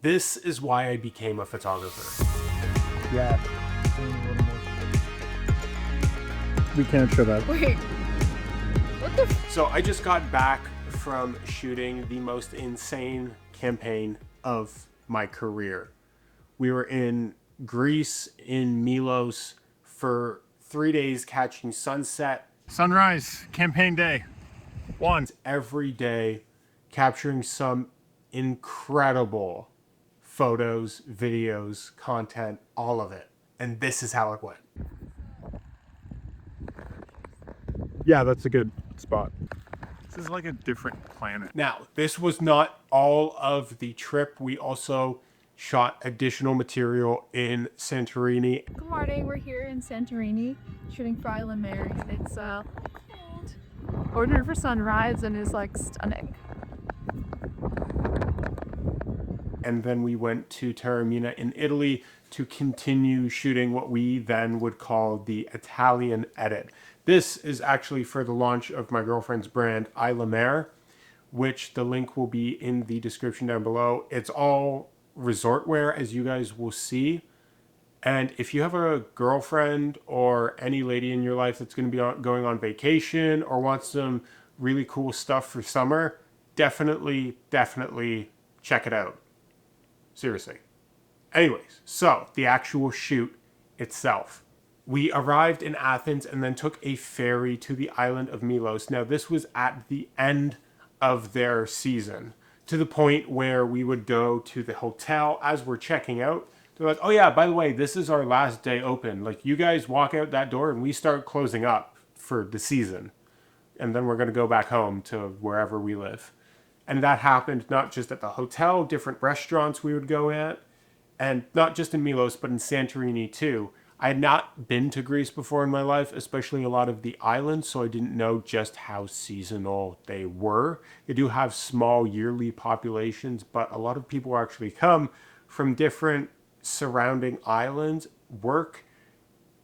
This is why I became a photographer. Yeah. We can't show that. Wait, what the So I just got back from shooting the most insane campaign of my career. We were in Greece, in Milos, for 3 days catching sunset. Sunrise, campaign day. One. Every day, capturing some incredible photos, videos, content, all of it. And this is how it went. Yeah, that's a good spot. This is like a different planet. Now, this was not all of the trip. We also shot additional material in Santorini. Good morning, we're here in Santorini shooting for Island Mary. It's cold. Ordered for sunrise and is like stunning. And then we went to Taormina in Italy to continue shooting what we then would call the Italian edit. This is actually for the launch of my girlfriend's brand, Isla Mare, which the link will be in the description down below. It's all resort wear, as you guys will see. And if you have a girlfriend or any lady in your life that's going to be going on vacation or wants some really cool stuff for summer, definitely check it out. Seriously. Anyways, so the actual shoot itself. We arrived in Athens and then took a ferry to the island of Milos. Now, this was at the end of their season, to the point where we would go to the hotel as we're checking out. They're like, oh yeah, by the way, this is our last day open. Like, you guys walk out that door and we start closing up for the season. And then we're going to go back home to wherever we live. And that happened not just at the hotel, different restaurants we would go at, and not just in Milos, but in Santorini too. I had not been to Greece before in my life, especially a lot of the islands, so I didn't know just how seasonal they were. They do have small yearly populations, but a lot of people actually come from different surrounding islands, work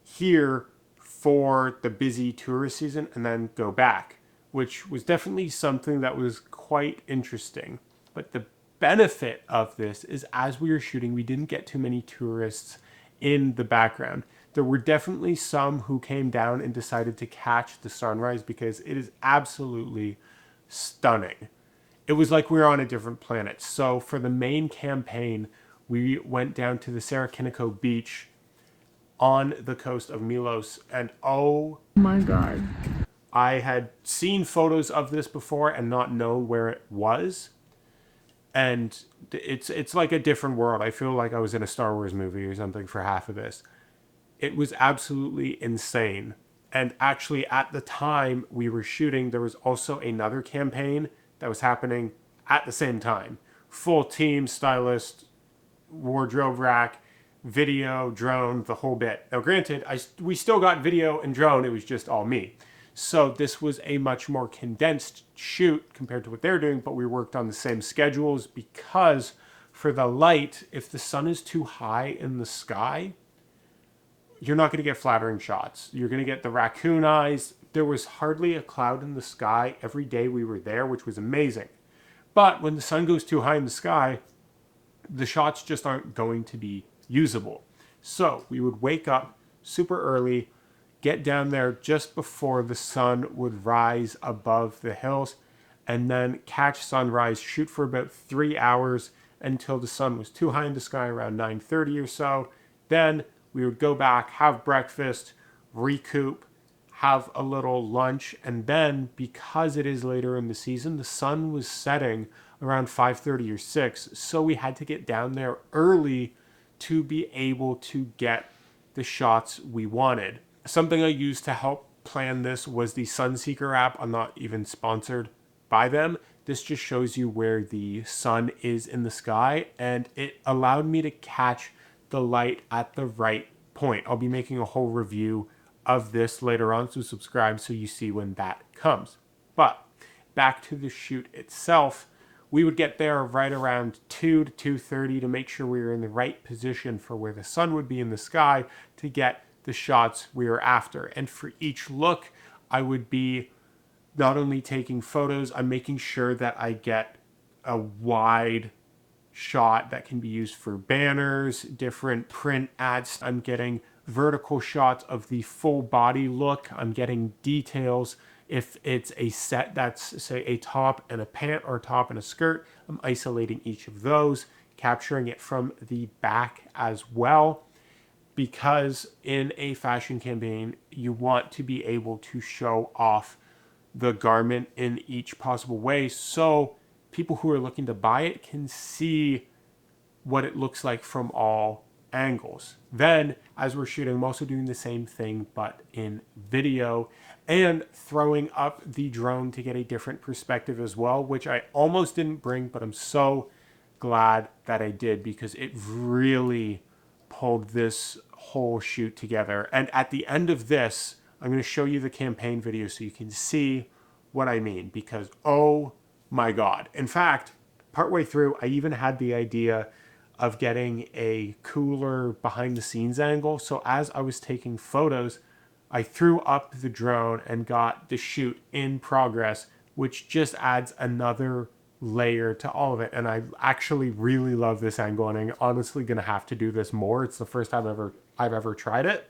here for the busy tourist season, and then go back, which was definitely something that was quite interesting. But the benefit of this is, as we were shooting, we didn't get too many tourists in the background. There were definitely some who came down and decided to catch the sunrise because it is absolutely stunning. It was like we were on a different planet. So for the main campaign, we went down to the Sarakiniko beach on the coast of Milos, and oh my god. I had seen photos of this before and not known where it was. And it's like a different world. I feel like I was in a Star Wars movie or something for half of this. It was absolutely insane. And actually, at the time we were shooting, there was also another campaign that was happening at the same time. Full team, stylist, wardrobe rack, video, drone, the whole bit. Now, granted, we still got video and drone. It was just all me. So this was a much more condensed shoot compared to what they're doing, but we worked on the same schedules because for the light, if the sun is too high in the sky, you're not going to get flattering shots. You're going to get the raccoon eyes. There was hardly a cloud in the sky every day we were there, which was amazing. But when the sun goes too high in the sky, the shots just aren't going to be usable. So we would wake up super early, get down there just before the sun would rise above the hills, and then catch sunrise, shoot for about 3 hours until the sun was too high in the sky, around 9:30 or so. Then we would go back, have breakfast, recoup, have a little lunch, and then, because it is later in the season, the sun was setting around 5:30 or 6, so we had to get down there early to be able to get the shots we wanted. Something I used to help plan this was the Sunseeker app. I'm not even sponsored by them. This just shows you where the sun is in the sky, and it allowed me to catch the light at the right point. I'll be making a whole review of this later on, so subscribe so you see when that comes. But back to the shoot itself, we would get there right around 2 to 2:30 to make sure we were in the right position for where the sun would be in the sky to get the shots we were after. And for each look, I would be not only taking photos, I'm making sure that I get a wide shot that can be used for banners, different print ads. I'm getting vertical shots of the full body look. I'm getting details. If it's a set that's, say, a top and a pant or a top and a skirt, I'm isolating each of those, capturing it from the back as well. Because in a fashion campaign, you want to be able to show off the garment in each possible way so people who are looking to buy it can see what it looks like from all angles. Then, as we're shooting, I'm also doing the same thing but in video and throwing up the drone to get a different perspective as well, which I almost didn't bring, but I'm so glad that I did because it really pulled this whole shoot together. And at the end of this, I'm going to show you the campaign video so you can see what I mean, because oh my God. In fact, partway through, I even had the idea of getting a cooler behind the scenes angle. So as I was taking photos, I threw up the drone and got the shoot in progress, which just adds another layer to all of it. And I actually really love this angle, and I'm honestly going to have to do this more. It's the first time I've ever tried it,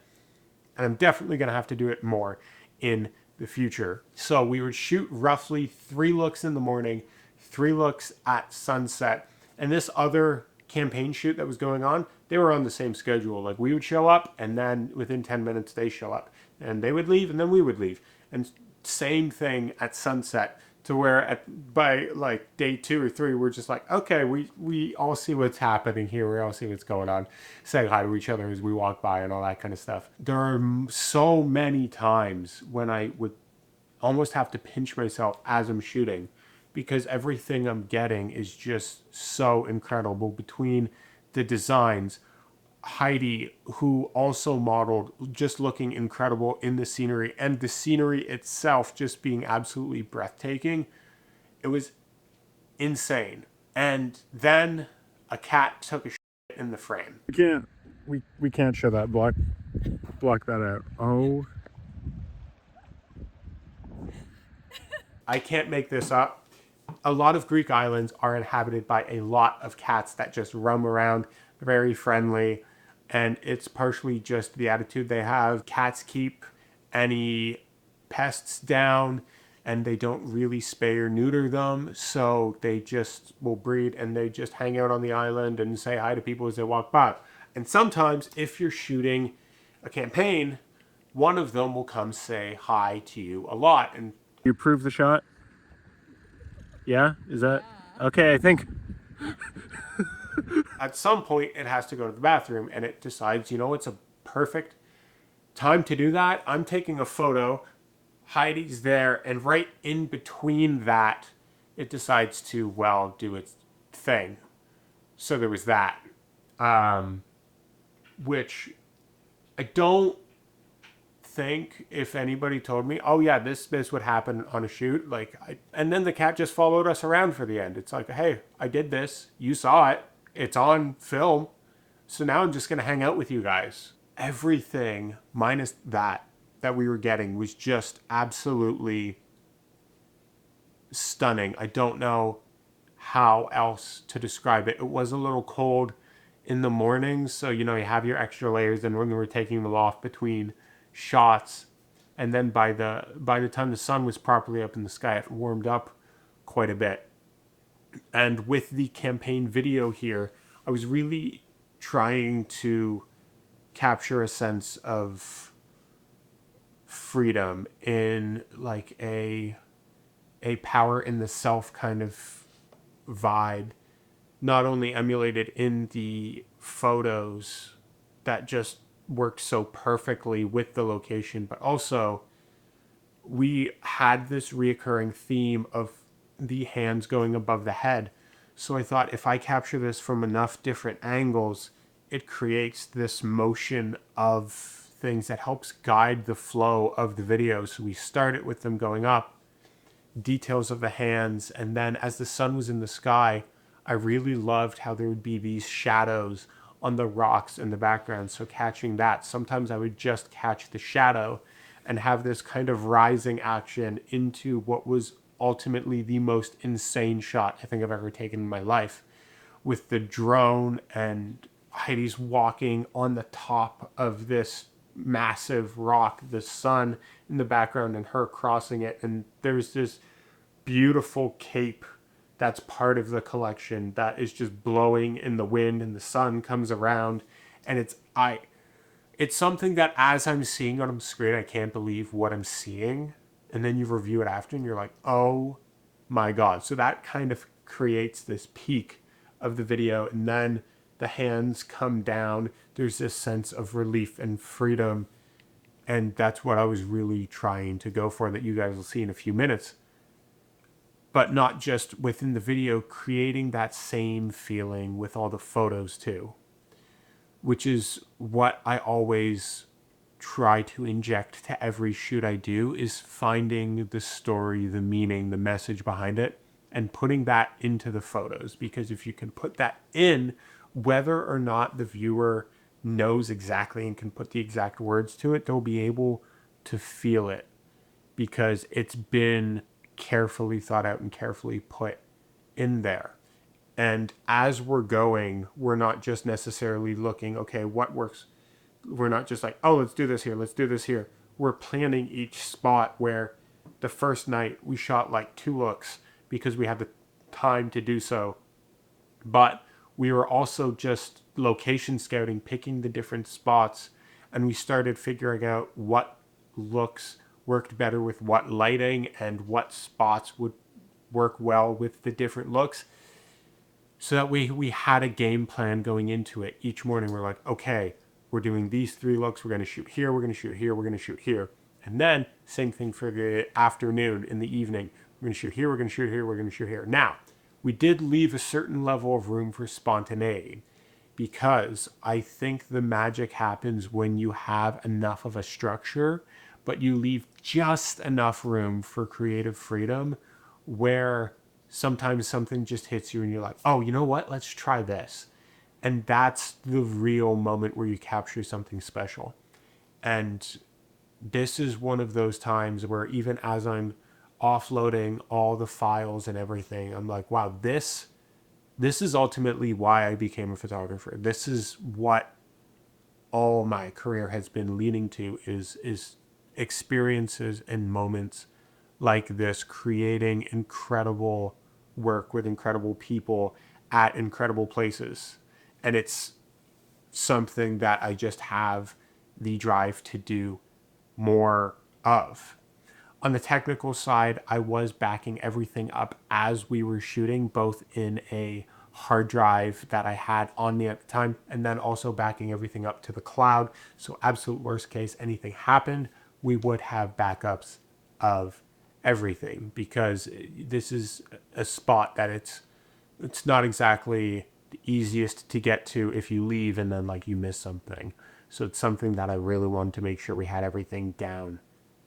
and I'm definitely going to have to do it more in the future. So we would shoot roughly 3 looks in the morning, 3 looks at sunset, and this other campaign shoot that was going on, they were on the same schedule. Like, we would show up, and then within 10 minutes they show up, and they would leave, and then we would leave. And same thing at sunset, to where by like day 2 or 3, we're just like, okay, we all see what's happening here. We all see what's going on. Say hi to each other as we walk by and all that kind of stuff. There are so many times when I would almost have to pinch myself as I'm shooting, because everything I'm getting is just so incredible. Between the designs, Heidi, who also modeled, just looking incredible in the scenery, and the scenery itself just being absolutely breathtaking. It was insane. And then a cat took a shit in the frame. We can't show that. Block that out. Oh. I can't make this up. A lot of Greek islands are inhabited by a lot of cats that just roam around, very friendly. And it's partially just the attitude they have. Cats keep any pests down, and they don't really spay or neuter them. So they just will breed, and they just hang out on the island and say hi to people as they walk by. And sometimes if you're shooting a campaign, one of them will come say hi to you a lot. And You approve the shot? Yeah? Is that okay? I think at some point it has to go to the bathroom, and it decides, it's a perfect time to do that. I'm taking a photo, Heidi's there, and right in between that, it decides to, do its thing. So there was that, which I don't think, if anybody told me, oh yeah, this would happen on a shoot, and then the cat just followed us around for the end. It's like, hey, I did this, you saw it, it's on film, so now I'm just gonna hang out with you guys. Everything minus that we were getting was just absolutely stunning. I don't know how else to describe it. It was a little cold in the mornings, so you have your extra layers, and when we were taking them off between shots, and then by the time the sun was properly up in the sky, it warmed up quite a bit. And with the campaign video here, I was really trying to capture a sense of freedom in like a power in the self kind of vibe, not only emulated in the photos that just worked so perfectly with the location, but also we had this reoccurring theme of the hands going above the head. So I thought, if I capture this from enough different angles, it creates this motion of things that helps guide the flow of the video. So we started with them going up, details of the hands, and then as the sun was in the sky, I really loved how there would be these shadows on the rocks in the background. So catching that, sometimes I would just catch the shadow and have this kind of rising action into what was ultimately the most insane shot I think I've ever taken in my life, with the drone, and Heidi's walking on the top of this massive rock, the sun in the background and her crossing it, and there's this beautiful cape that's part of the collection that is just blowing in the wind, and the sun comes around, and it's something that as I'm seeing on the screen, I can't believe what I'm seeing. And then you review it after and you're like, oh my God. So that kind of creates this peak of the video. And then the hands come down. There's this sense of relief and freedom. And that's what I was really trying to go for, that you guys will see in a few minutes. But not just within the video, creating that same feeling with all the photos too, which is what I always try to inject to every shoot I do, is finding the story, the meaning, the message behind it, and putting that into the photos. Because if you can put that in, whether or not the viewer knows exactly and can put the exact words to it, they'll be able to feel it, because it's been carefully thought out and carefully put in there. And as we're going, we're not just necessarily looking, okay, what works. We're not just like, oh, let's do this here, let's do this here. We're planning each spot, where the first night we shot like 2 looks because we had the time to do so. But we were also just location scouting, picking the different spots, and we started figuring out what looks worked better with what lighting and what spots would work well with the different looks. So that we had a game plan going into it. Each morning we're like, okay, we're doing these 3 looks. We're going to shoot here. We're going to shoot here. We're going to shoot here. And then same thing for the afternoon, in the evening. We're going to shoot here. We're going to shoot here. We're going to shoot here. Now, we did leave a certain level of room for spontaneity, because I think the magic happens when you have enough of a structure, but you leave just enough room for creative freedom, where sometimes something just hits you and you're like, oh, you know what? Let's try this. And that's the real moment where you capture something special. And this is one of those times where, even as I'm offloading all the files and everything, I'm like, wow, this is ultimately why I became a photographer. This is what all my career has been leading to, is experiences and moments like this, creating incredible work with incredible people at incredible places. And it's something that I just have the drive to do more of. On the technical side, I was backing everything up as we were shooting, both in a hard drive that I had on me at the time, and then also backing everything up to the cloud. So absolute worst case, anything happened, we would have backups of everything, because this is a spot that it's not exactly the easiest to get to if you leave and then like you miss something. So it's something that I really wanted to make sure we had everything down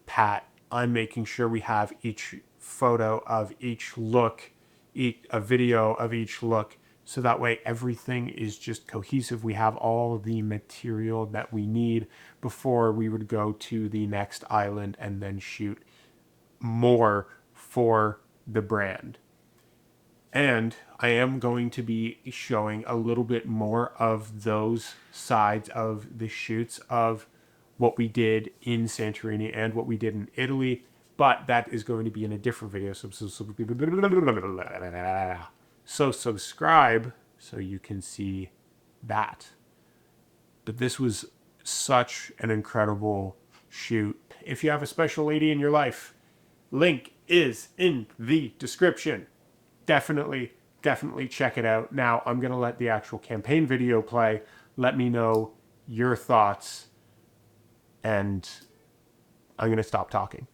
pat. I'm making sure we have each photo of each look, a video of each look, so that way everything is just cohesive. We have all the material that we need before we would go to the next island and then shoot more for the brand. And I am going to be showing a little bit more of those sides of the shoots of what we did in Santorini and what we did in Italy, but that is going to be in a different video. So subscribe so you can see that. But this was such an incredible shoot. If you have a special lady in your life, link is in the description. Definitely check it out. Now I'm going to let the actual campaign video play. Let me know your thoughts, and I'm going to stop talking.